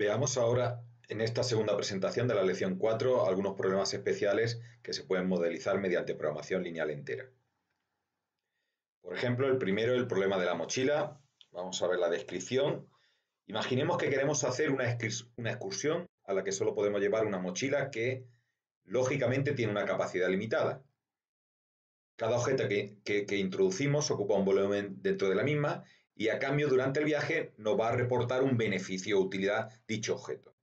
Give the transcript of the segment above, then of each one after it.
Veamos ahora en esta segunda presentación de la lección 4 algunos problemas especiales que se pueden modelizar mediante programación lineal entera. Por ejemplo, el primero, el problema de la mochila. Vamos a ver la descripción. Imaginemos que queremos hacer una excursión a la que solo podemos llevar una mochila que, lógicamente, tiene una capacidad limitada. Cada objeto que introducimos ocupa un volumen dentro de la misma y a cambio durante el viaje nos va a reportar un beneficio o utilidad dicho objeto.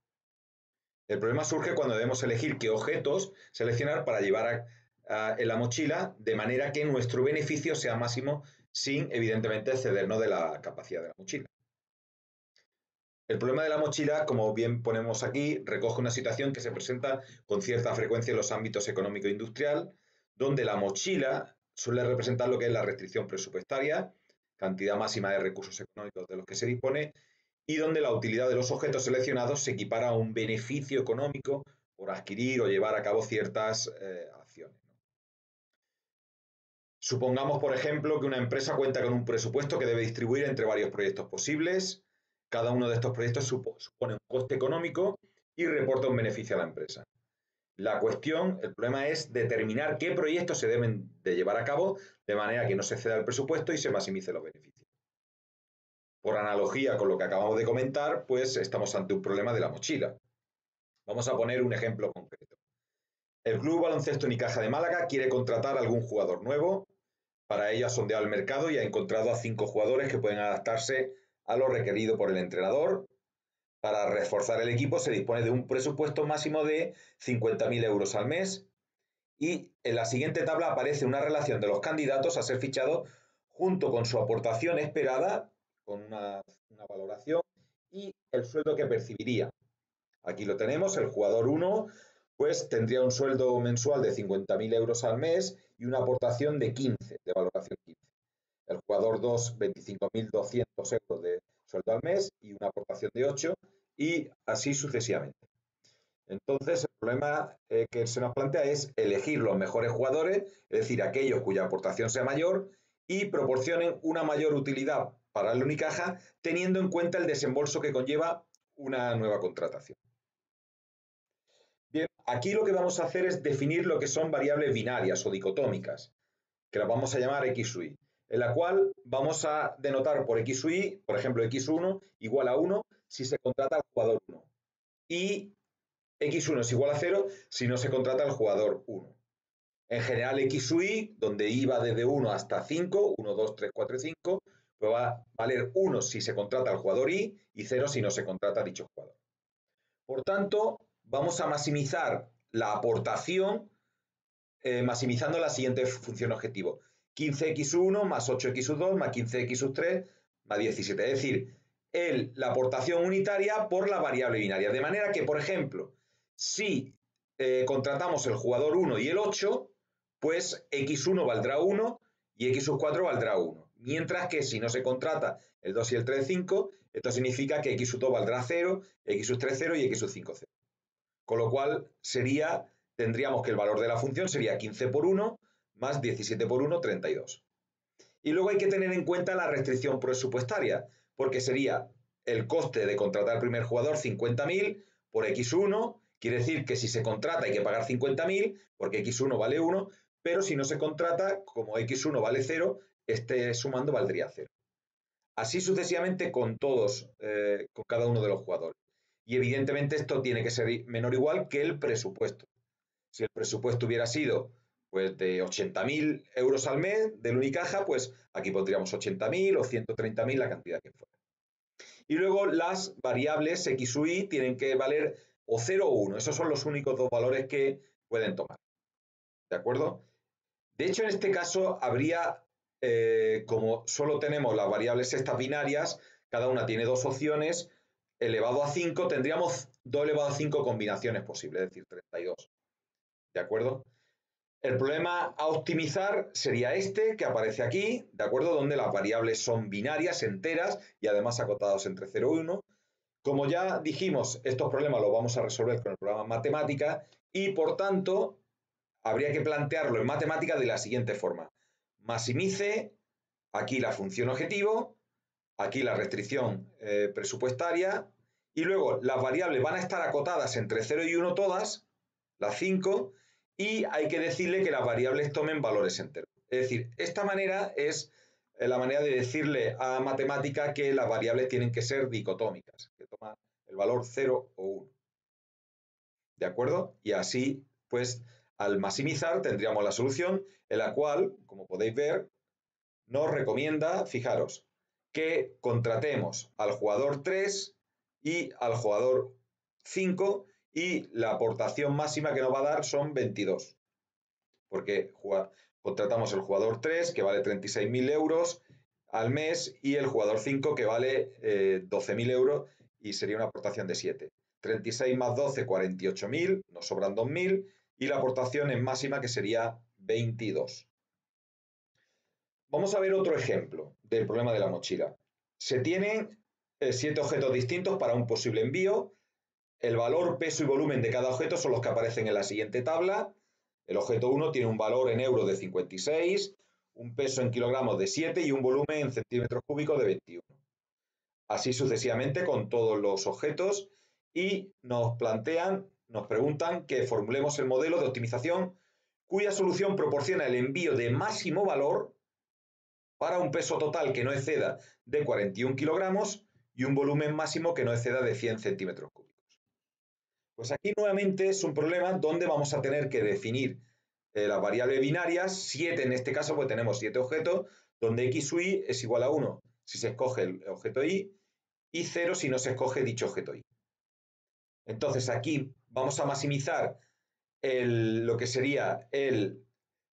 El problema surge cuando debemos elegir qué objetos seleccionar para llevar en la mochila de manera que nuestro beneficio sea máximo sin, evidentemente, excedernos de la capacidad de la mochila. El problema de la mochila, como bien ponemos aquí, recoge una situación que se presenta con cierta frecuencia en los ámbitos económico e industrial, donde la mochila suele representar lo que es la restricción presupuestaria, cantidad máxima de recursos económicos de los que se dispone, y donde la utilidad de los objetos seleccionados se equipara a un beneficio económico por adquirir o llevar a cabo ciertas acciones. Supongamos, por ejemplo, que una empresa cuenta con un presupuesto que debe distribuir entre varios proyectos posibles. Cada uno de estos proyectos supone un coste económico y reporta un beneficio a la empresa. La cuestión, el problema es determinar qué proyectos se deben de llevar a cabo de manera que no se exceda el presupuesto y se maximice los beneficios. Por analogía con lo que acabamos de comentar, pues estamos ante un problema de la mochila. Vamos a poner un ejemplo concreto. El Club Baloncesto Unicaja de Málaga quiere contratar a algún jugador nuevo. Para ello ha sondeado el mercado y ha encontrado a 5 jugadores que pueden adaptarse a lo requerido por el entrenador. Para reforzar el equipo se dispone de un presupuesto máximo de 50.000 euros al mes y en la siguiente tabla aparece una relación de los candidatos a ser fichados junto con su aportación esperada, con una valoración y el sueldo que percibiría. Aquí lo tenemos, el jugador 1 pues tendría un sueldo mensual de 50.000 euros al mes y una aportación de 15, de valoración 15. El jugador 2, 25.200 euros de sueldo al mes y una aportación de 8 y así sucesivamente. Entonces, el problema que se nos plantea es elegir los mejores jugadores, es decir, aquellos cuya aportación sea mayor y proporcionen una mayor utilidad para el Unicaja, teniendo en cuenta el desembolso que conlleva una nueva contratación. Bien, aquí lo que vamos a hacer es definir lo que son variables binarias o dicotómicas, que las vamos a llamar X u Y, en la cual vamos a denotar por X u Y, por ejemplo, X1 igual a 1 si se contrata al jugador 1 y X1 es igual a 0 si no se contrata al jugador 1. En general, X u Y, donde I va desde 1 hasta 5, 1, 2, 3, 4 y 5, pues va a valer 1 si se contrata al jugador Y y 0 si no se contrata a dicho jugador. Por tanto, vamos a maximizar la aportación maximizando la siguiente función objetivo. 15x1 más 8x2 más 15x3 más 17. Es decir, la aportación unitaria por la variable binaria. De manera que, por ejemplo, si contratamos el jugador 1 y el 8, pues x1 valdrá 1 y x4 valdrá 1. Mientras que si no se contrata el 2 y el 3, 5, esto significa que x2 valdrá 0, x3 0 y x5 0. Con lo cual tendríamos que el valor de la función sería 15 por 1 más 17 por 1, 32. Y luego hay que tener en cuenta la restricción presupuestaria, porque sería el coste de contratar al primer jugador 50.000 por x1, quiere decir que si se contrata hay que pagar 50.000 porque x1 vale 1, pero si no se contrata, como x1 vale 0, este sumando valdría 0. Así sucesivamente con todos, con cada uno de los jugadores. Y evidentemente esto tiene que ser menor o igual que el presupuesto. Si el presupuesto hubiera sido pues, de 80.000 euros al mes del Unicaja, pues aquí pondríamos 80.000 o 130.000, la cantidad que fuera. Y luego las variables X u Y tienen que valer o 0 o 1. Esos son los únicos dos valores que pueden tomar. ¿De acuerdo? De hecho, en este caso habría, como solo tenemos las variables estas binarias, cada una tiene dos opciones, elevado a 5, tendríamos 2 elevado a 5 combinaciones posibles, es decir, 32. ¿De acuerdo? El problema a optimizar sería este que aparece aquí, ¿de acuerdo? Donde las variables son binarias, enteras y además acotados entre 0 y 1. Como ya dijimos, estos problemas los vamos a resolver con el programa matemática y por tanto habría que plantearlo en matemática de la siguiente forma. Maximice aquí la función objetivo, aquí la restricción presupuestaria y luego las variables van a estar acotadas entre 0 y 1 todas, las 5, y hay que decirle que las variables tomen valores enteros. Es decir, esta manera es la manera de decirle a matemática que las variables tienen que ser dicotómicas, que toman el valor 0 o 1. ¿De acuerdo? Y así, pues, al maximizar tendríamos la solución en la cual, como podéis ver, nos recomienda, fijaros, que contratemos al jugador 3 y al jugador 5 y la aportación máxima que nos va a dar son 22. Porque contratamos el jugador 3 que vale 36.000 euros al mes y el jugador 5 que vale 12.000 euros y sería una aportación de 7. 36 más 12, 48.000, nos sobran 2.000 y la aportación en máxima que sería 22. Vamos a ver otro ejemplo del problema de la mochila. Se tienen 7 objetos distintos para un posible envío. El valor, peso y volumen de cada objeto son los que aparecen en la siguiente tabla. El objeto 1 tiene un valor en euros de 56, un peso en kilogramos de 7 y un volumen en centímetros cúbicos de 21. Así sucesivamente con todos los objetos y nos preguntan que formulemos el modelo de optimización cuya solución proporciona el envío de máximo valor para un peso total que no exceda de 41 kilogramos y un volumen máximo que no exceda de 100 centímetros cúbicos. Pues aquí nuevamente es un problema donde vamos a tener que definir las variables binarias, 7 en este caso, pues tenemos 7 objetos, donde x sub y es igual a 1 si se escoge el objeto y 0 si no se escoge dicho objeto y. Entonces aquí vamos a maximizar lo que sería el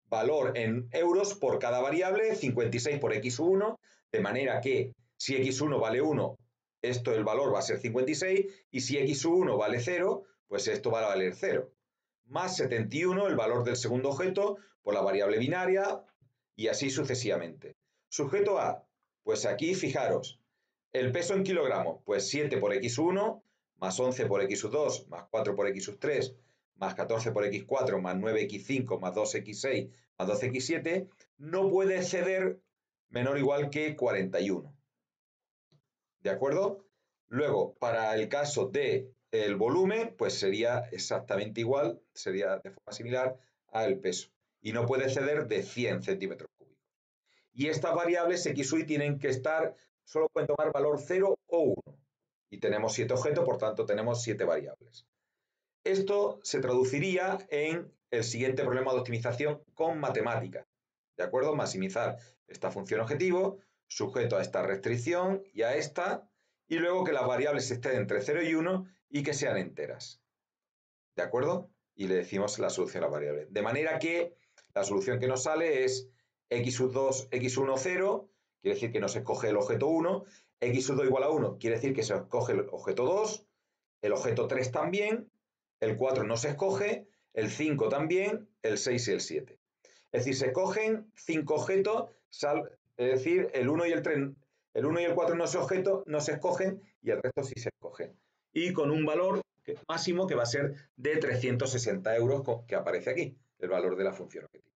valor en euros por cada variable, 56 por x1, de manera que si x1 vale 1, el valor va a ser 56, y si x1 vale 0, pues esto va a valer 0. Más 71, el valor del segundo objeto, por la variable binaria, y así sucesivamente. Sujeto A, pues aquí fijaros, el peso en kilogramos, pues 7 por x1, más 11 por x2, más 4 por x3, más 14 por x4, más 9x5, más 2x6, más 12x7, no puede exceder menor o igual que 41. ¿De acuerdo? Luego, para el caso del volumen, pues sería exactamente igual, sería de forma similar al peso. Y no puede exceder de 100 centímetros cúbicos. Y estas variables x y tienen que estar, solo pueden tomar valor 0 o 1. Y tenemos 7 objetos, por tanto tenemos 7 variables. Esto se traduciría en el siguiente problema de optimización con matemática. ¿De acuerdo? Maximizar esta función objetivo, sujeto a esta restricción y a esta, y luego que las variables estén entre 0 y 1 y que sean enteras. ¿De acuerdo? Y le decimos la solución a la variable. De manera que la solución que nos sale es x2, x1, 0, quiere decir que no se escoge el objeto 1, x2 igual a 1, quiere decir que se escoge el objeto 2, el objeto 3 también, el 4 no se escoge, el 5 también, el 6 y el 7. Es decir, se escogen 5 objetos, es decir, el 1 y el 3, el 1 y el 4 no se escogen y el resto sí se escogen. Y con un valor máximo que va a ser de 360 euros que aparece aquí, el valor de la función objetivo.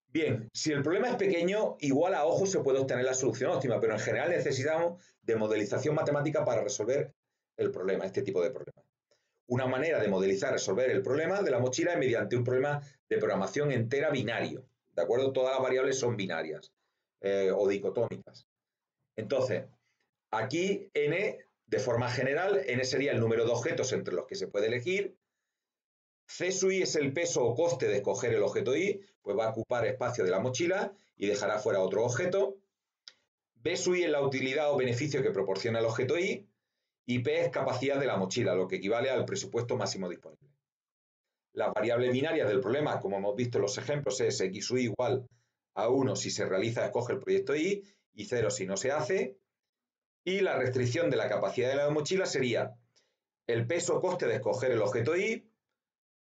Bien, si el problema es pequeño, igual a ojo se puede obtener la solución óptima, pero en general necesitamos de modelización matemática para resolver el problema, este tipo de problemas. Una manera de modelizar, resolver el problema de la mochila es mediante un problema de programación entera binario. ¿De acuerdo? Todas las variables son binarias o dicotómicas. Entonces, aquí n, de forma general, n sería el número de objetos entre los que se puede elegir. C sub i es el peso o coste de escoger el objeto i, pues va a ocupar espacio de la mochila y dejará fuera otro objeto. B sub i es la utilidad o beneficio que proporciona el objeto i. Y P es capacidad de la mochila, lo que equivale al presupuesto máximo disponible. Las variables binarias del problema, como hemos visto en los ejemplos, es x sub i igual a 1 si se realiza, escoge el proyecto i, y 0 si no se hace. Y la restricción de la capacidad de la mochila sería el peso o coste de escoger el objeto i,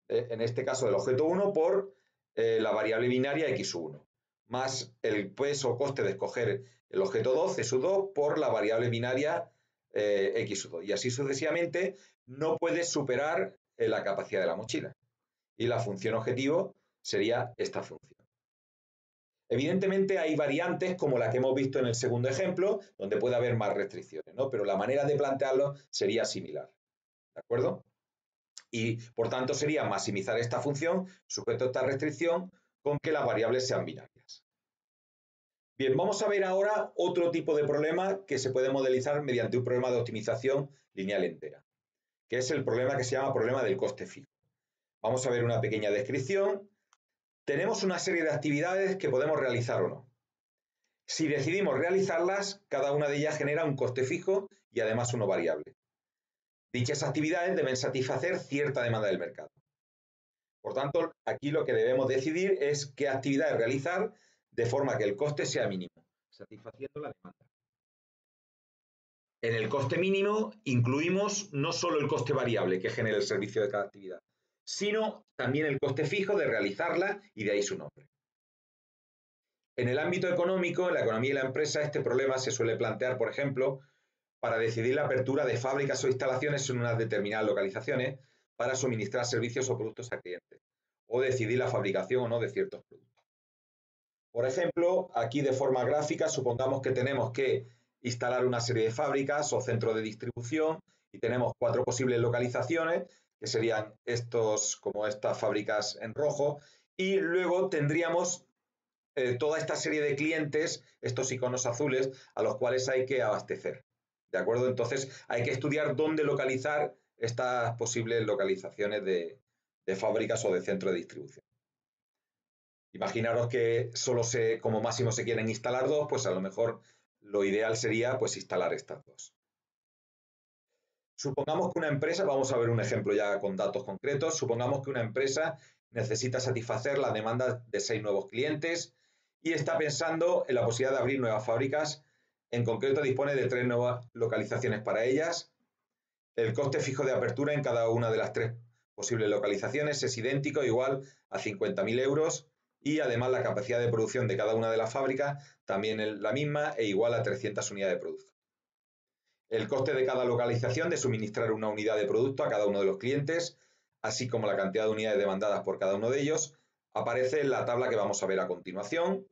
en este caso del objeto 1, por la variable binaria x1, más el peso o coste de escoger el objeto 2, c sub 2, por la variable binaria x2. Y así sucesivamente, no puede superar la capacidad de la mochila. Y la función objetivo sería esta función. Evidentemente hay variantes como la que hemos visto en el segundo ejemplo, donde puede haber más restricciones, ¿no? Pero la manera de plantearlo sería similar, ¿de acuerdo? Y por tanto sería maximizar esta función sujeto a esta restricción con que las variables sean binarias. Bien, vamos a ver ahora otro tipo de problema que se puede modelizar mediante un problema de optimización lineal entera, que es el problema que se llama problema del coste fijo. Vamos a ver una pequeña descripción. Tenemos una serie de actividades que podemos realizar o no. Si decidimos realizarlas, cada una de ellas genera un coste fijo y además uno variable. Dichas actividades deben satisfacer cierta demanda del mercado. Por tanto, aquí lo que debemos decidir es qué actividades realizar de forma que el coste sea mínimo, satisfaciendo la demanda. En el coste mínimo incluimos no solo el coste variable que genera el servicio de cada actividad, sino también el coste fijo de realizarla y de ahí su nombre. En el ámbito económico, en la economía y la empresa, este problema se suele plantear, por ejemplo, para decidir la apertura de fábricas o instalaciones en unas determinadas localizaciones para suministrar servicios o productos a clientes, o decidir la fabricación o no de ciertos productos. Por ejemplo, aquí de forma gráfica, supongamos que tenemos que instalar una serie de fábricas o centros de distribución y tenemos 4 posibles localizaciones, que serían estos, como estas fábricas en rojo, y luego tendríamos toda esta serie de clientes, estos iconos azules, a los cuales hay que abastecer. ¿De acuerdo? Entonces hay que estudiar dónde localizar estas posibles localizaciones de fábricas o de centro de distribución. Imaginaros que solo como máximo se quieren instalar 2, pues a lo mejor lo ideal sería pues instalar estas 2. Supongamos que una empresa, vamos a ver un ejemplo ya con datos concretos, supongamos que una empresa necesita satisfacer la demanda de 6 nuevos clientes y está pensando en la posibilidad de abrir nuevas fábricas. En concreto dispone de 3 nuevas localizaciones para ellas. El coste fijo de apertura en cada una de las 3 posibles localizaciones es idéntico, igual a 50.000 euros, y además la capacidad de producción de cada una de las fábricas también es la misma e igual a 300 unidades de producto. El coste de cada localización de suministrar una unidad de producto a cada uno de los clientes, así como la cantidad de unidades demandadas por cada uno de ellos, aparece en la tabla que vamos a ver a continuación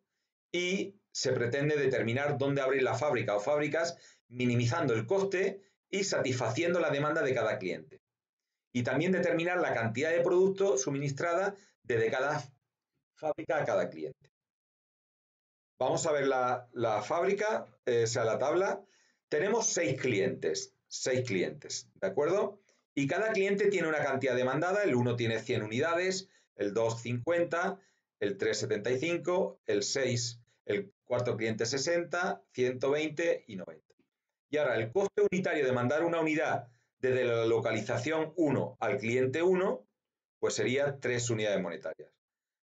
y se pretende determinar dónde abrir la fábrica o fábricas, minimizando el coste y satisfaciendo la demanda de cada cliente. Y también determinar la cantidad de producto suministrada desde cada fábrica a cada cliente. Vamos a ver la fábrica, o sea, la tabla. Tenemos 6 clientes, ¿de acuerdo? Y cada cliente tiene una cantidad demandada, el 1 tiene 100 unidades, el 2 50, el 3 75, el 6, el cuarto cliente 60, 120 y 90. Y ahora el coste unitario de mandar una unidad desde la localización 1 al cliente 1, pues sería 3 unidades monetarias.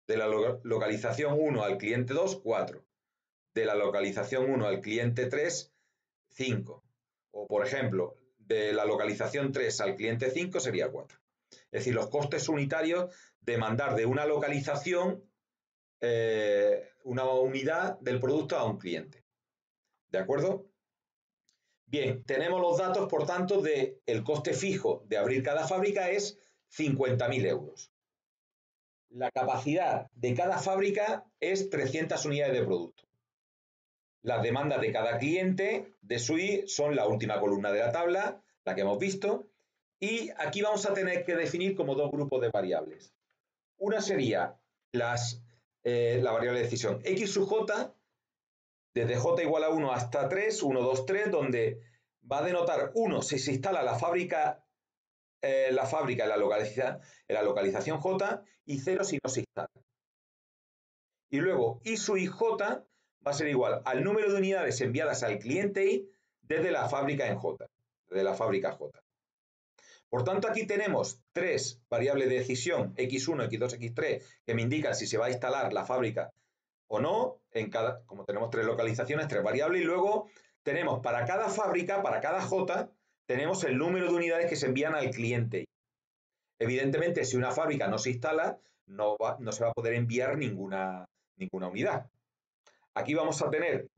De la localización 1 al cliente 2, 4. De la localización 1 al cliente 3, 5. O, por ejemplo, de la localización 3 al cliente 5 sería 4. Es decir, los costes unitarios de mandar de una localización una unidad del producto a un cliente. ¿De acuerdo? Bien, tenemos los datos, por tanto, del coste fijo de abrir cada fábrica es 50.000 euros. La capacidad de cada fábrica es 300 unidades de producto. Las demandas de cada cliente de SUI son la última columna de la tabla, la que hemos visto, y aquí vamos a tener que definir como 2 grupos de variables. Una sería la variable de decisión x sub j, desde j igual a 1 hasta 3, 1, 2, 3, donde va a denotar 1 si se instala la fábrica en la localización j y 0 si no se instala. Y luego i sub ij va a ser igual al número de unidades enviadas al cliente i desde la fábrica en j, desde la fábrica j. Por tanto, aquí tenemos 3 variables de decisión, x1, x2, x3, que me indican si se va a instalar la fábrica o no, como tenemos 3 localizaciones, 3 variables, y luego tenemos para cada fábrica, para cada j, tenemos el número de unidades que se envían al cliente. Evidentemente, si una fábrica no se instala, no se va a poder enviar ninguna unidad. Aquí vamos a tener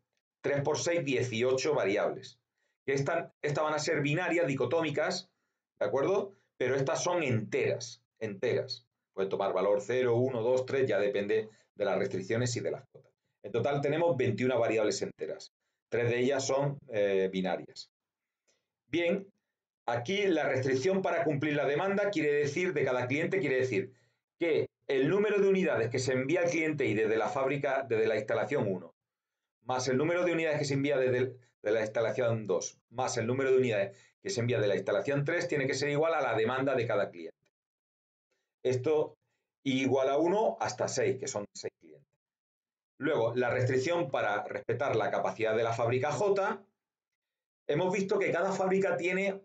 3 por 6, 18 variables. Estas van a ser binarias, dicotómicas, ¿de acuerdo? Pero estas son enteras. Pueden tomar valor 0, 1, 2, 3, ya depende de las restricciones y de las cotas. En total tenemos 21 variables enteras. 3 de ellas son binarias. Bien, aquí la restricción para cumplir la demanda de cada cliente quiere decir que el número de unidades que se envía al cliente y desde la fábrica, desde la instalación 1, más el número de unidades que se envía desde la instalación 2, más el número de unidades que se envía de la instalación 3, tiene que ser igual a la demanda de cada cliente. Esto igual a 1 hasta 6, que son 6 clientes. Luego, la restricción para respetar la capacidad de la fábrica J. Hemos visto que cada fábrica tiene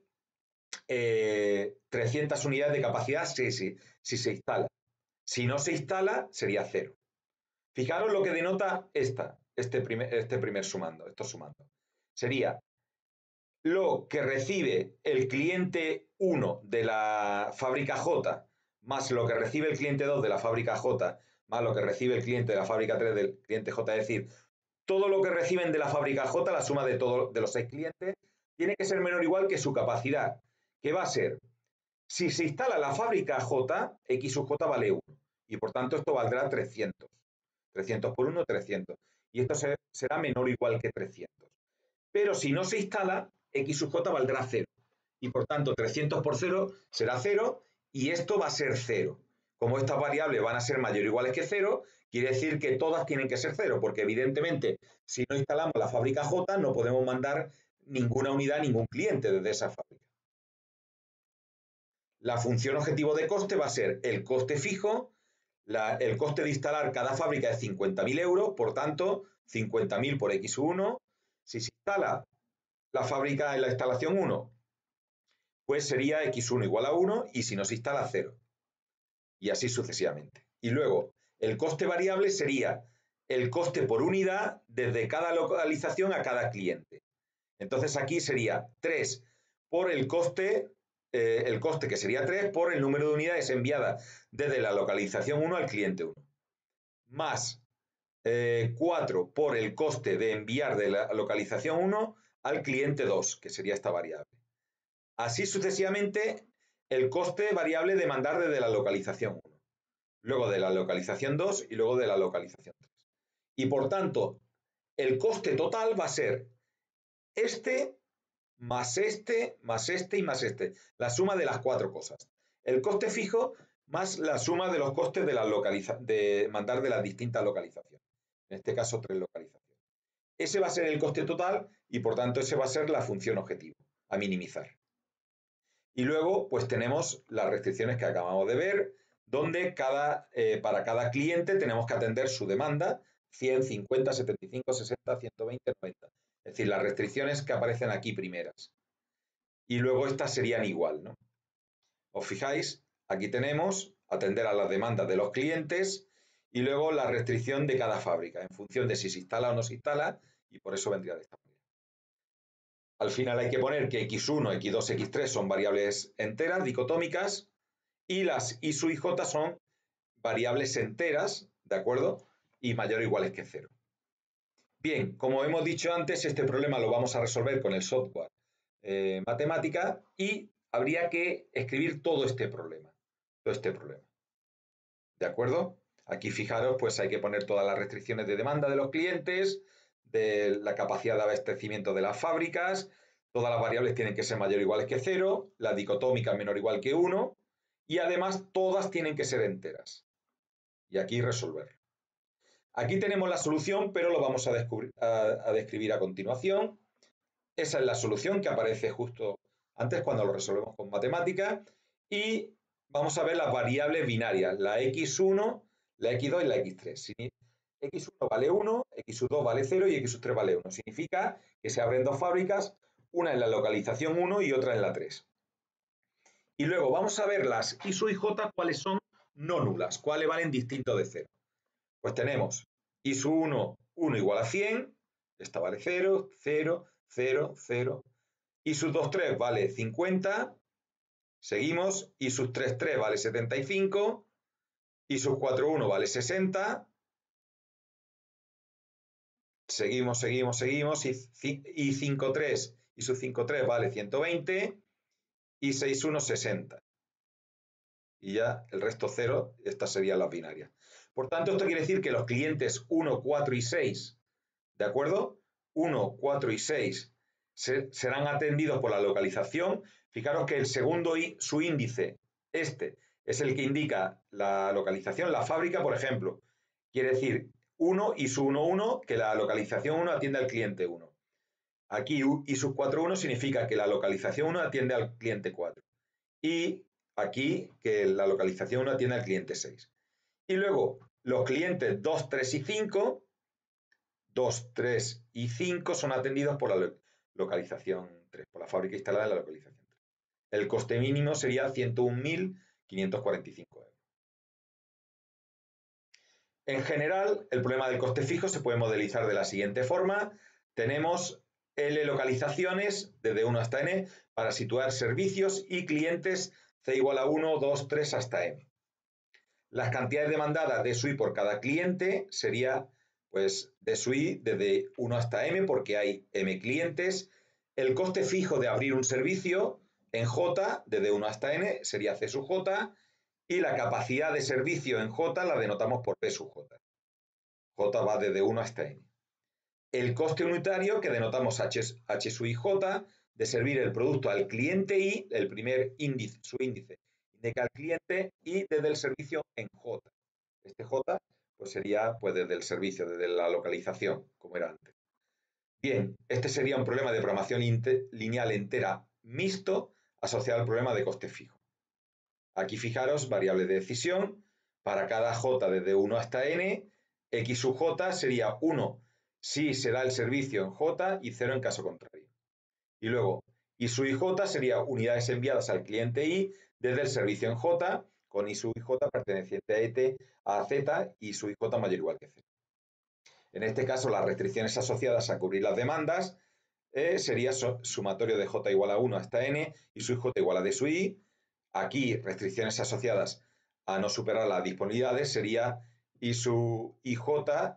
300 unidades de capacidad si se instala. Si no se instala, sería 0. Fijaros lo que denota este primer sumando, esto sumando. Sería lo que recibe el cliente 1 de la fábrica J más lo que recibe el cliente 2 de la fábrica J más lo que recibe el cliente de la fábrica 3 del cliente J. Es decir, todo lo que reciben de la fábrica J, la suma de todos de los 6 clientes, tiene que ser menor o igual que su capacidad, que va a ser, si se instala la fábrica J, X sub J vale 1, y por tanto esto valdrá 300. 300 por 1, 300. Y esto será menor o igual que 300. Pero si no se instala, X sub J valdrá 0. Y por tanto, 300 por 0 será 0, y esto va a ser 0. Como estas variables van a ser mayor o iguales que 0, quiere decir que todas tienen que ser 0, porque evidentemente, si no instalamos la fábrica J, no podemos mandar ninguna unidad a ningún cliente desde esa fábrica. La función objetivo de coste va a ser el coste fijo. El coste de instalar cada fábrica es 50.000 euros, por tanto, 50.000 por X1. Si se instala la fábrica en la instalación 1, pues sería X1 igual a 1, y si no se instala, 0. Y así sucesivamente. Y luego, el coste variable sería el coste por unidad desde cada localización a cada cliente. Entonces aquí sería 3 por el coste que sería 3 por el número de unidades enviadas desde la localización 1 al cliente 1, más 4 por el coste de enviar de la localización 1 al cliente 2, que sería esta variable. Así sucesivamente, el coste variable de mandar desde la localización 1, luego de la localización 2 y luego de la localización 3. Y por tanto, el coste total va a ser este más este, más este y más este. La suma de las 4 cosas. El coste fijo más la suma de los costes de mandar de las distintas localizaciones. En este caso, 3 localizaciones. Ese va a ser el coste total y por tanto ese va a ser la función objetivo a minimizar. Y luego pues tenemos las restricciones que acabamos de ver, donde para cada cliente tenemos que atender su demanda, 100, 50, 75, 60, 120, 90. Es decir, las restricciones que aparecen aquí primeras. Y luego estas serían igual, ¿no? Os fijáis, aquí tenemos atender a las demandas de los clientes y luego la restricción de cada fábrica, en función de si se instala o no se instala, y por eso vendría de esta manera. Al final hay que poner que X1, X2, X3 son variables enteras, dicotómicas, y las I sub J son variables enteras, ¿de acuerdo? Y mayor o iguales que 0. Bien, como hemos dicho antes, este problema lo vamos a resolver con el software matemática y habría que escribir todo este problema. ¿De acuerdo? Aquí fijaros, pues hay que poner todas las restricciones de demanda de los clientes, de la capacidad de abastecimiento de las fábricas, todas las variables tienen que ser mayor o iguales que 0, la dicotómica menor o igual que 1, y además todas tienen que ser enteras. Y aquí resolver. Aquí tenemos la solución, pero lo vamos a describir a continuación. Esa es la solución que aparece justo antes cuando lo resolvemos con matemática. Y vamos a ver las variables binarias, la X1, la X2 y la X3. X1 vale 1, X2 vale 0 y X3 vale 1. Significa que se abren dos fábricas, una en la localización 1 y otra en la 3. Y luego vamos a ver las I sub J, cuáles son no nulas, cuáles valen distinto de 0. Pues tenemos I sub 1, 1 igual a 100, esta vale 0, 0, 0, 0. I sub 2, 3 vale 50, seguimos, I sub 3, 3 vale 75, I sub 4, 1 vale 60, seguimos, I 5, 3, I sub 5, 3 vale 120, I 6, 1, 60. Y ya el resto 0, estas serían las binarias. Por tanto, esto quiere decir que los clientes 1, 4 y 6, ¿de acuerdo? 1, 4 y 6 serán atendidos por la localización. Fijaros que el segundo su índice, este, es el que indica la localización. La fábrica, por ejemplo, quiere decir 1 y su 1, 1, que la localización 1 atiende al cliente 1. Aquí y sub 4, 1 significa que la localización 1 atiende al cliente 4. Y aquí que la localización 1 atiende al cliente 6. Y luego los clientes 2, 3 y 5, 2, 3 y 5 son atendidos por la localización 3, por la fábrica instalada en la localización 3. El coste mínimo sería 101.545 euros. En general, el problema del coste fijo se puede modelizar de la siguiente forma. Tenemos L localizaciones desde 1 hasta n para situar servicios y clientes C igual a 1, 2, 3 hasta m. Las cantidades demandadas de SUI por cada cliente sería pues de SUI desde 1 hasta m porque hay m clientes. El coste fijo de abrir un servicio en J desde 1 hasta n sería C sub J y la capacidad de servicio en J la denotamos por P sub J. J va desde 1 hasta n. El coste unitario que denotamos H sub I J de servir el producto al cliente I, el primer índice, su índice indica al cliente y desde el servicio en J. Este J pues sería pues desde el servicio, desde la localización, como era antes. Bien, este sería un problema de programación lineal entera mixto asociado al problema de coste fijo. Aquí fijaros variables de decisión para cada J desde 1 hasta n, X sub J sería 1 si se da el servicio en J y 0 en caso contrario. Y luego, I sub IJ sería unidades enviadas al cliente I desde el servicio en J, con I sub IJ perteneciente a Z y sub IJ mayor o igual que 0. En este caso, las restricciones asociadas a cubrir las demandas sería sumatorio de J igual a 1 hasta n y sub J igual a D sub I. Aquí, restricciones asociadas a no superar las disponibilidades sería I sub IJ,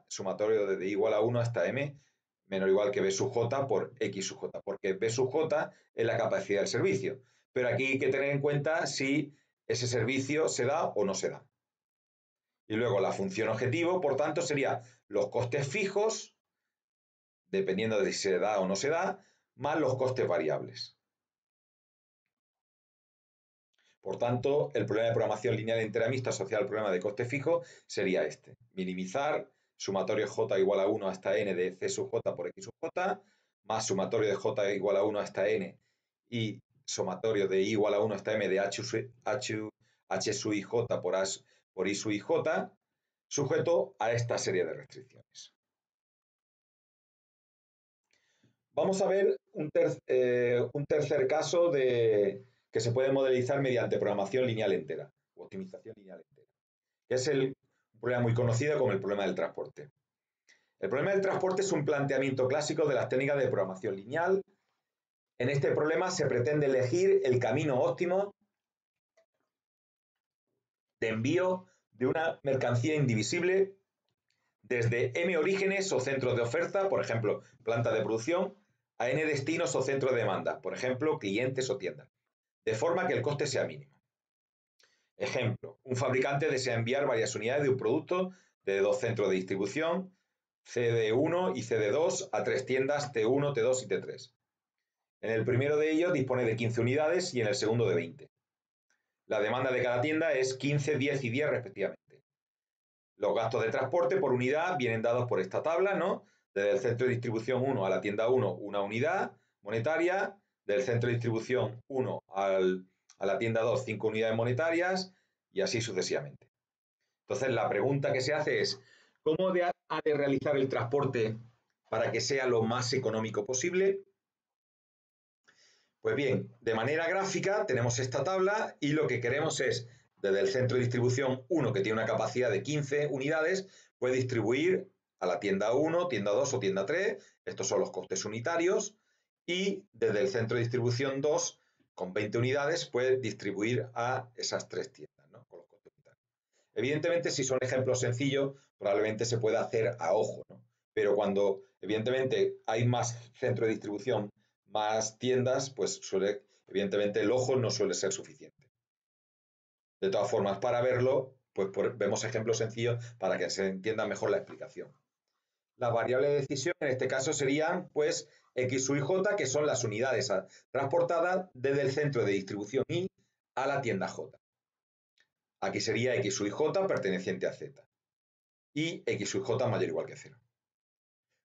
sumatorio de D igual a 1 hasta m, menor o igual que B sub J por X sub J, porque B sub J es la capacidad del servicio. Pero aquí hay que tener en cuenta si ese servicio se da o no se da. Y luego la función objetivo, por tanto, sería los costes fijos, dependiendo de si se da o no se da, más los costes variables. Por tanto, el problema de programación lineal entera mixta asociado al problema de coste fijo sería este. Minimizar sumatorio J igual a 1 hasta n de C sub J por X sub J, más sumatorio de J igual a 1 hasta n y sumatorio de I igual a 1 hasta m de H sub IJ por I sub IJ, sujeto a esta serie de restricciones. Vamos a ver un tercer caso que se puede modelizar mediante programación lineal entera o optimización lineal entera, que es un problema muy conocido como el problema del transporte. El problema del transporte es un planteamiento clásico de las técnicas de programación lineal. En este problema se pretende elegir el camino óptimo de envío de una mercancía indivisible desde M orígenes o centros de oferta, por ejemplo, planta de producción, a N destinos o centros de demanda, por ejemplo, clientes o tiendas, de forma que el coste sea mínimo. Ejemplo, un fabricante desea enviar varias unidades de un producto de 2 centros de distribución, CD1 y CD2, a 3 tiendas T1, T2 y T3. En el primero de ellos dispone de 15 unidades y en el segundo de 20. La demanda de cada tienda es 15, 10 y 10 respectivamente. Los gastos de transporte por unidad vienen dados por esta tabla, ¿no? Desde el centro de distribución 1 a la tienda 1, una unidad monetaria. Del centro de distribución 1 a la tienda 2, 5 unidades monetarias y así sucesivamente. Entonces, la pregunta que se hace es, ¿cómo ha de realizar el transporte para que sea lo más económico posible? Pues bien, de manera gráfica tenemos esta tabla y lo que queremos es, desde el centro de distribución 1, que tiene una capacidad de 15 unidades, puede distribuir a la tienda 1, tienda 2 o tienda 3, estos son los costes unitarios, y desde el centro de distribución 2, con 20 unidades, puede distribuir a esas 3 tiendas, ¿no? Con los costes unitarios. Evidentemente, si son ejemplos sencillos, probablemente se pueda hacer a ojo, ¿no? Pero cuando, evidentemente, hay más centro de distribución, más tiendas, pues evidentemente el ojo no suele ser suficiente. De todas formas, para verlo, Pues vemos ejemplos sencillos para que se entienda mejor la explicación. Las variables de decisión en este caso serían pues X, Y, J, que son las unidades transportadas desde el centro de distribución I a la tienda J. Aquí sería X, Y, J perteneciente a Z. Y X, Y, J mayor o igual que 0.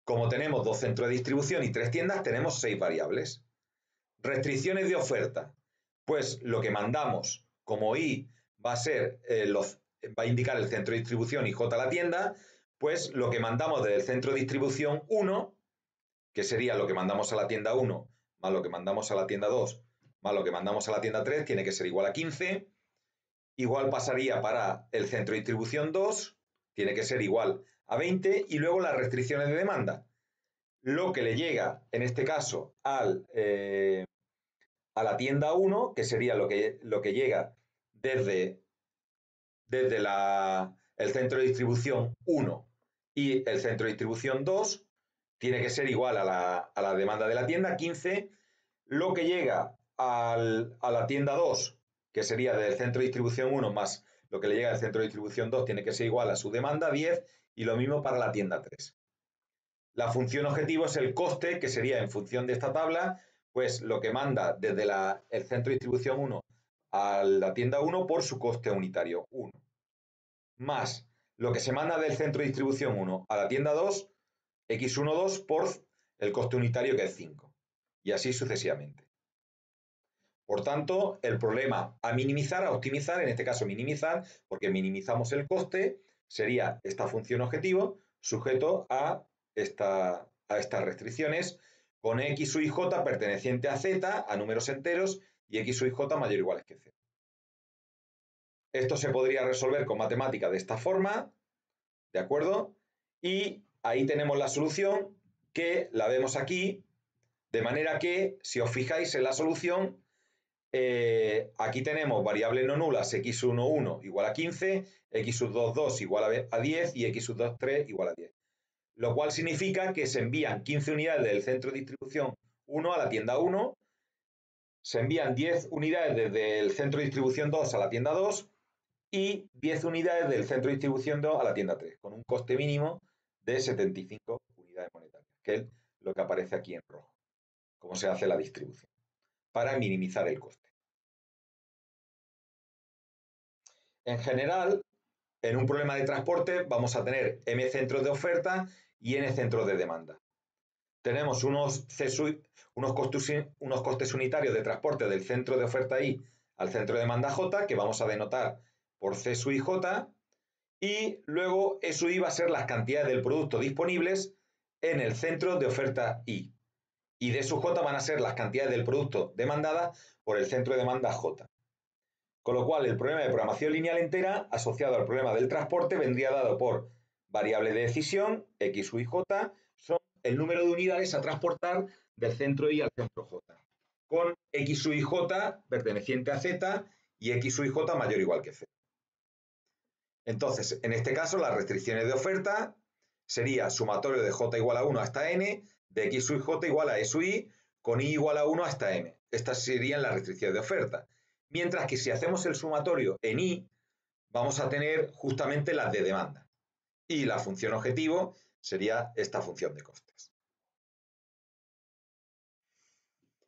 Como tenemos dos centros de distribución y tres tiendas, tenemos 6 variables. Restricciones de oferta. Pues lo que mandamos, como I va a ser va a indicar el centro de distribución y J la tienda, pues lo que mandamos desde el centro de distribución 1, que sería lo que mandamos a la tienda 1, más lo que mandamos a la tienda 2, más lo que mandamos a la tienda 3, tiene que ser igual a 15. Igual pasaría para el centro de distribución 2, tiene que ser igual a 20, y luego las restricciones de demanda. Lo que le llega, en este caso, a la tienda 1, que sería lo que llega desde el centro de distribución 1 y el centro de distribución 2, tiene que ser igual a la demanda de la tienda, 15. Lo que llega a la tienda 2, que sería del centro de distribución 1 más lo que le llega al centro de distribución 2, tiene que ser igual a su demanda, 10, y lo mismo para la tienda 3. La función objetivo es el coste, que sería en función de esta tabla, pues lo que manda desde el centro de distribución 1 a la tienda 1 por su coste unitario, 1. Más lo que se manda del centro de distribución 1 a la tienda 2, x12 por el coste unitario, que es 5. Y así sucesivamente. Por tanto, el problema a minimizar, a optimizar, en este caso minimizar, porque minimizamos el coste, sería esta función objetivo sujeto a estas restricciones, con x, y, j perteneciente a z, a números enteros, y x, y, j mayor o igual que 0. Esto se podría resolver con matemática de esta forma, ¿de acuerdo? Y ahí tenemos la solución, que la vemos aquí, de manera que, si os fijáis en la solución, aquí tenemos variables no nulas, x11 igual a 15, x22 igual a 10 y x23 igual a 10. Lo cual significa que se envían 15 unidades del centro de distribución 1 a la tienda 1, se envían 10 unidades desde el centro de distribución 2 a la tienda 2 y 10 unidades del centro de distribución 2 a la tienda 3, con un coste mínimo de 75 unidades monetarias, que es lo que aparece aquí en rojo, cómo se hace la distribución, para minimizar el coste. En general, en un problema de transporte vamos a tener m centros de oferta y n centros de demanda. Tenemos unos costes unitarios de transporte del centro de oferta I al centro de demanda J, que vamos a denotar por C sub I J, y luego E sub I va a ser las cantidades del producto disponibles en el centro de oferta I. Y D sub J van a ser las cantidades del producto demandadas por el centro de demanda J. Con lo cual, el problema de programación lineal entera asociado al problema del transporte vendría dado por variable de decisión, x, y, j, son el número de unidades a transportar del centro I al centro J, con x, y, j perteneciente a z y x, y, j mayor o igual que 0. Entonces, en este caso, las restricciones de oferta sería sumatorio de j igual a 1 hasta n, de x, y, j igual a e sub i, con i igual a 1 hasta m. Estas serían las restricciones de oferta. Mientras que si hacemos el sumatorio en I, vamos a tener justamente las de demanda. Y la función objetivo sería esta función de costes.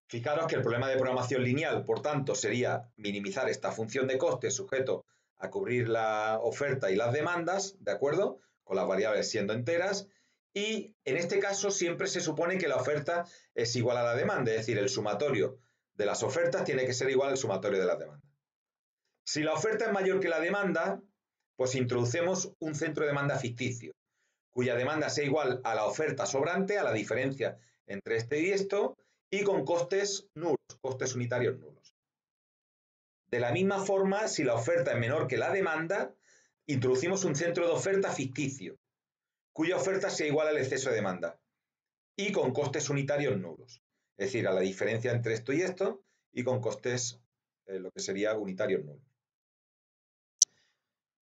Fijaros que el problema de programación lineal, por tanto, sería minimizar esta función de costes sujeto a cubrir la oferta y las demandas, ¿de acuerdo? Con las variables siendo enteras. Y en este caso siempre se supone que la oferta es igual a la demanda, es decir, el sumatorio de las ofertas tiene que ser igual al sumatorio de las demandas. Si la oferta es mayor que la demanda, pues introducemos un centro de demanda ficticio, cuya demanda sea igual a la oferta sobrante, a la diferencia entre este y esto, y con costes nulos, costes unitarios nulos. De la misma forma, si la oferta es menor que la demanda, introducimos un centro de oferta ficticio, cuya oferta sea igual al exceso de demanda, y con costes unitarios nulos, es decir, a la diferencia entre esto y esto, y con costes, lo que sería unitarios nulos.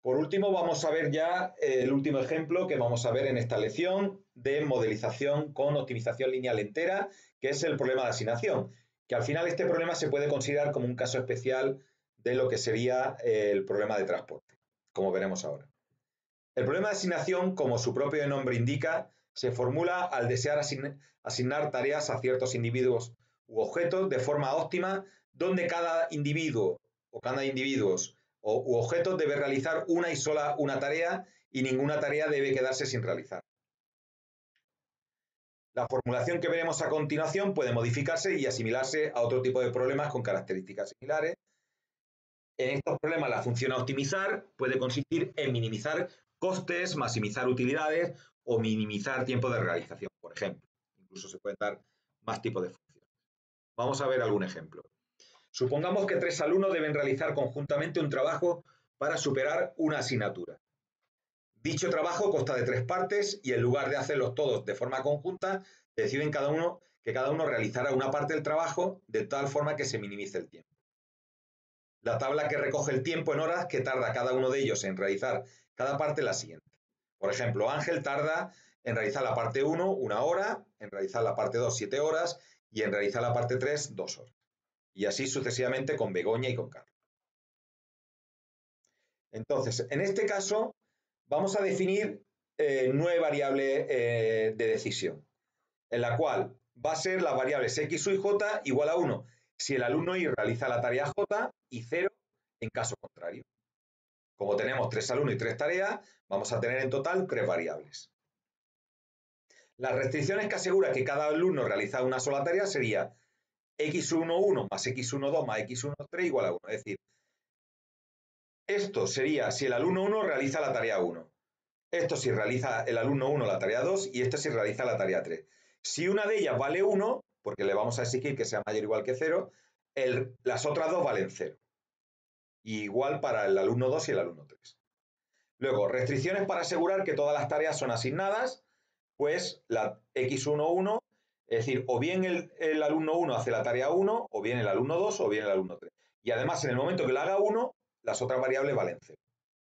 Por último, vamos a ver ya el último ejemplo que vamos a ver en esta lección de modelización con optimización lineal entera, que es el problema de asignación, que al final este problema se puede considerar como un caso especial de lo que sería el problema de transporte. como veremos ahora. El problema de asignación, como su propio nombre indica, se formula al desear asignar tareas a ciertos individuos u objetos de forma óptima, donde cada individuo u objetos debe realizar una tarea y ninguna tarea debe quedarse sin realizar. La formulación que veremos a continuación puede modificarse y asimilarse a otro tipo de problemas con características similares. En estos problemas la función a optimizar puede consistir en minimizar costes, maximizar utilidades o minimizar tiempo de realización, por ejemplo. Incluso se pueden dar más tipos de funciones. Vamos a ver algún ejemplo. Supongamos que 3 alumnos deben realizar conjuntamente un trabajo para superar una asignatura. Dicho trabajo consta de 3 partes y en lugar de hacerlos todos de forma conjunta, deciden que cada uno realizará una parte del trabajo de tal forma que se minimice el tiempo. La tabla que recoge el tiempo en horas que tarda cada uno de ellos en realizar cada parte es la siguiente. Por ejemplo, Ángel tarda en realizar la parte 1 1 hora, en realizar la parte 2 7 horas y en realizar la parte 3 2 horas. Y así sucesivamente con Begoña y con Carlos. Entonces, en este caso, vamos a definir 9 variables de decisión, en la cual va a ser las variables x, y j igual a 1 si el alumno y realiza la tarea j y 0 en caso contrario. Como tenemos 3 alumnos y 3 tareas, vamos a tener en total 3 variables. Las restricciones que asegura que cada alumno realiza una sola tarea sería x11 más x12 más x13 igual a 1. Es decir, esto sería si el alumno 1 realiza la tarea 1. Esto si realiza el alumno 1 la tarea 2 y esto si realiza la tarea 3. Si una de ellas vale 1, porque le vamos a exigir que sea mayor o igual que 0, las otras dos valen 0. Y igual para el alumno 2 y el alumno 3. Luego, restricciones para asegurar que todas las tareas son asignadas, pues la x11, es decir, o bien el alumno 1 hace la tarea 1, o bien el alumno 2, o bien el alumno 3. Y además, en el momento que lo haga 1, las otras variables valen 0.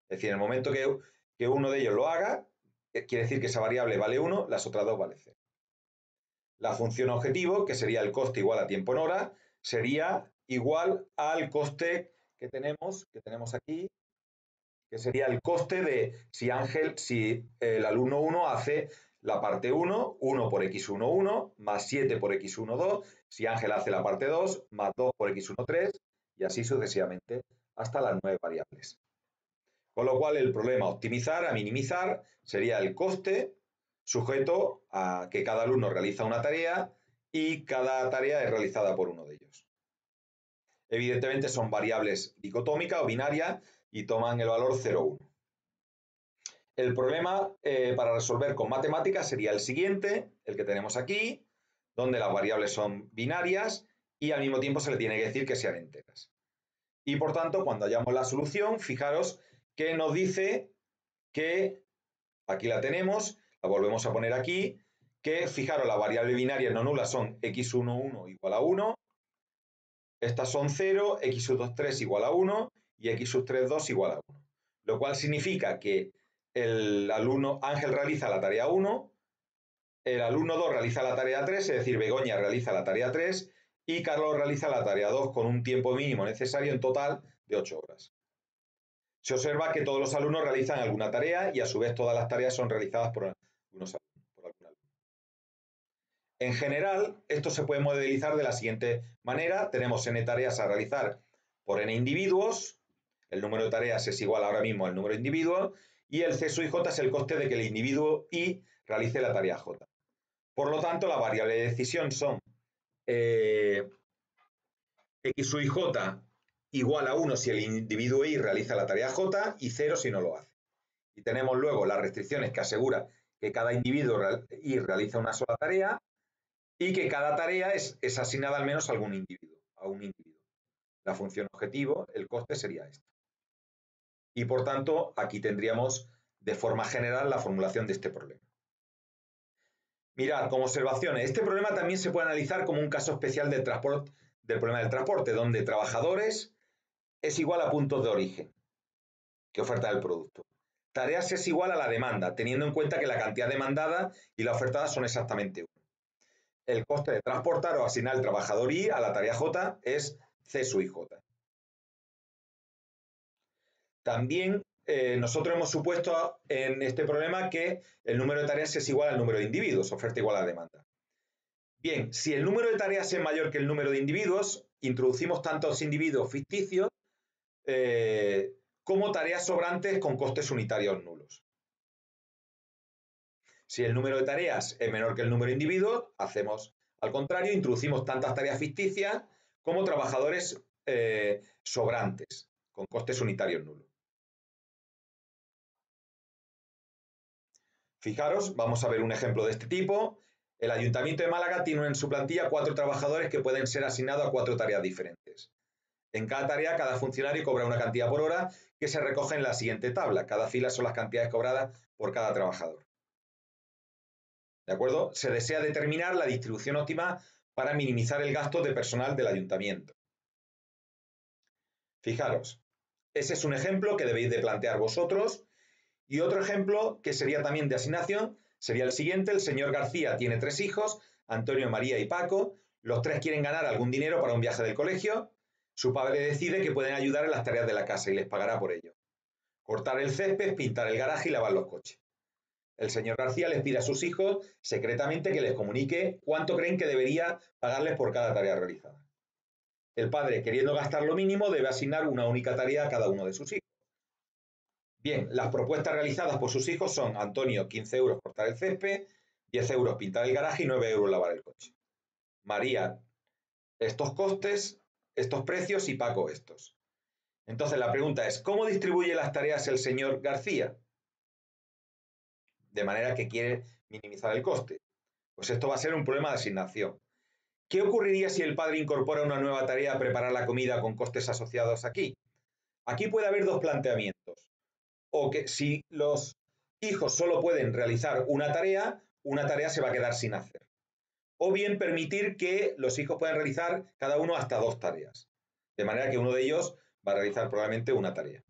Es decir, en el momento que uno de ellos lo haga, quiere decir que esa variable vale 1, las otras dos valen 0. La función objetivo, que sería el coste igual a tiempo en hora, sería igual al coste que tenemos aquí, que sería el coste de si el alumno 1 hace la parte 1, 1 por x11, más 7 por x12, si Ángel hace la parte 2, más 2 por x13, y así sucesivamente hasta las 9 variables. Con lo cual el problema optimizar a minimizar sería el coste sujeto a que cada alumno realiza una tarea y cada tarea es realizada por uno de ellos. Evidentemente son variables dicotómicas o binarias y toman el valor 0,1. El problema para resolver con matemáticas sería el siguiente, el que tenemos aquí, donde las variables son binarias y al mismo tiempo se le tiene que decir que sean enteras. Y por tanto, cuando hallamos la solución, fijaros que nos dice que, aquí la tenemos, la volvemos a poner aquí, que fijaros, las variables binarias no nulas son x11 igual a 1, estas son 0, x23 igual a 1 y x32 igual a 1. Lo cual significa que el alumno Ángel realiza la tarea 1, el alumno 2 realiza la tarea 3, es decir, Begoña realiza la tarea 3 y Carlos realiza la tarea 2 con un tiempo mínimo necesario en total de 8 horas. Se observa que todos los alumnos realizan alguna tarea y a su vez todas las tareas son realizadas por algún alumno. En general, esto se puede modelizar de la siguiente manera. Tenemos n tareas a realizar por n individuos. El número de tareas es igual ahora mismo al número de individuos. Y el C sub j es el coste de que el individuo I realice la tarea j. Por lo tanto, la variable de decisión son x sub j igual a 1 si el individuo I realiza la tarea j y 0 si no lo hace. Y tenemos luego las restricciones que asegura que cada individuo I realiza una sola tarea y que cada tarea es asignada al menos a un individuo. La función objetivo, el coste sería esto. Y por tanto, aquí tendríamos de forma general la formulación de este problema. Mirad, como observaciones, este problema también se puede analizar como un caso especial del problema del transporte, donde trabajadores es igual a puntos de origen que oferta el producto. Tareas es igual a la demanda, teniendo en cuenta que la cantidad demandada y la ofertada son exactamente 1. El coste de transportar o asignar el trabajador I a la tarea J es C sub I J. También nosotros hemos supuesto en este problema que el número de tareas es igual al número de individuos, oferta igual a demanda. Bien, si el número de tareas es mayor que el número de individuos, introducimos tantos individuos ficticios como tareas sobrantes con costes unitarios nulos. Si el número de tareas es menor que el número de individuos, hacemos al contrario, introducimos tantas tareas ficticias como trabajadores sobrantes con costes unitarios nulos. Fijaros, vamos a ver un ejemplo de este tipo. El Ayuntamiento de Málaga tiene en su plantilla 4 trabajadores que pueden ser asignados a 4 tareas diferentes. En cada tarea, cada funcionario cobra una cantidad por hora que se recoge en la siguiente tabla. Cada fila son las cantidades cobradas por cada trabajador. ¿De acuerdo? Se desea determinar la distribución óptima para minimizar el gasto de personal del ayuntamiento. Fijaros, ese es un ejemplo que debéis de plantear vosotros. Y otro ejemplo, que sería también de asignación, sería el siguiente. El señor García tiene 3 hijos, Antonio, María y Paco. Los 3 quieren ganar algún dinero para un viaje del colegio. Su padre decide que pueden ayudar en las tareas de la casa y les pagará por ello. Cortar el césped, pintar el garaje y lavar los coches. El señor García les pide a sus hijos secretamente que les comunique cuánto creen que debería pagarles por cada tarea realizada. El padre, queriendo gastar lo mínimo, debe asignar una única tarea a cada uno de sus hijos. Bien, las propuestas realizadas por sus hijos son: Antonio, 15 euros cortar el césped, 10 euros pintar el garaje y 9 euros lavar el coche. María, estos costes, estos precios, y Paco, estos. Entonces la pregunta es, ¿cómo distribuye las tareas el señor García? De manera que quiere minimizar el coste. Pues esto va a ser un problema de asignación. ¿Qué ocurriría si el padre incorpora una nueva tarea a preparar la comida con costes asociados aquí? Aquí puede haber 2 planteamientos. O que si los hijos solo pueden realizar una tarea se va a quedar sin hacer. O bien permitir que los hijos puedan realizar cada uno hasta 2 tareas. De manera que uno de ellos va a realizar probablemente una tarea.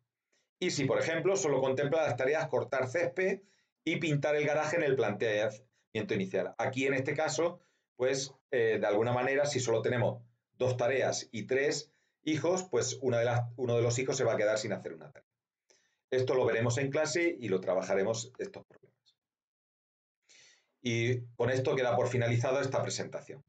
Y si, por ejemplo, solo contempla las tareas cortar césped y pintar el garaje en el planteamiento inicial. Aquí, en este caso, pues, de alguna manera, si solo tenemos 2 tareas y 3 hijos, pues uno de los hijos se va a quedar sin hacer una tarea. Esto lo veremos en clase y lo trabajaremos estos problemas. Y con esto queda por finalizada esta presentación.